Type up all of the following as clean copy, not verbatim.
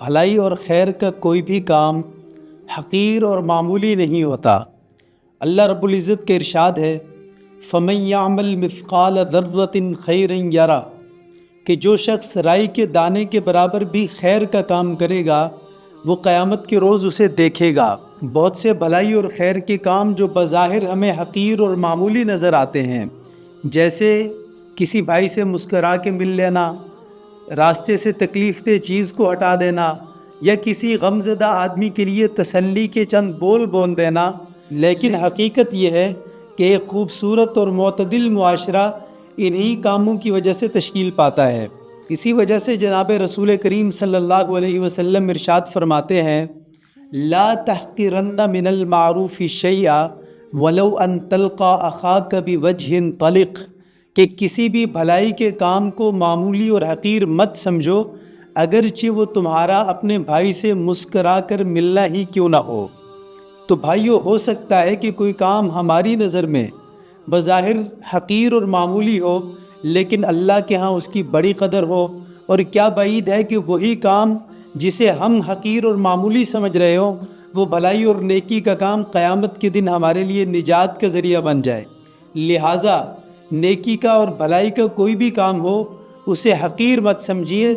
بھلائی اور خیر کا کوئی بھی کام حقیر اور معمولی نہیں ہوتا۔ اللہ رب العزت کے ارشاد ہے فَمَن يَعْمَلْ مِثْقَالَ ذَرَّةٍ خَيْرًا يَرَهُ کہ جو شخص رائی کے دانے کے برابر بھی خیر کا کام کرے گا وہ قیامت کے روز اسے دیکھے گا۔ بہت سے بھلائی اور خیر کے کام جو بظاہر ہمیں حقیر اور معمولی نظر آتے ہیں، جیسے کسی بھائی سے مسکرا کے مل لینا، راستے سے تکلیف دہ چیز کو ہٹا دینا، یا کسی غمزدہ آدمی کے لیے تسلی کے چند بول بول دینا، لیکن حقیقت یہ ہے کہ ایک خوبصورت اور معتدل معاشرہ انہی کاموں کی وجہ سے تشکیل پاتا ہے۔ اسی وجہ سے جناب رسول کریم صلی اللہ علیہ وسلم ارشاد فرماتے ہیں لا تحقرن من المعروف شیئا ولو ان تلقى اخاک بوجہ طلق کہ کسی بھی بھلائی کے کام کو معمولی اور حقیر مت سمجھو اگرچہ وہ تمہارا اپنے بھائی سے مسکرا کر ملنا ہی کیوں نہ ہو۔ تو بھائیو، ہو سکتا ہے کہ کوئی کام ہماری نظر میں بظاہر حقیر اور معمولی ہو لیکن اللہ کے ہاں اس کی بڑی قدر ہو، اور کیا بعید ہے کہ وہی کام جسے ہم حقیر اور معمولی سمجھ رہے ہوں وہ بھلائی اور نیکی کا کام قیامت کے دن ہمارے لیے نجات کا ذریعہ بن جائے۔ لہٰذا نیکی کا اور بھلائی کا کوئی بھی کام ہو اسے حقیر مت سمجھیے،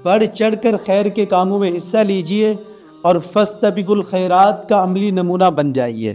بڑھ چڑھ کر خیر کے کاموں میں حصہ لیجیے اور فاستبقوا الخیرات کا عملی نمونہ بن جائیے۔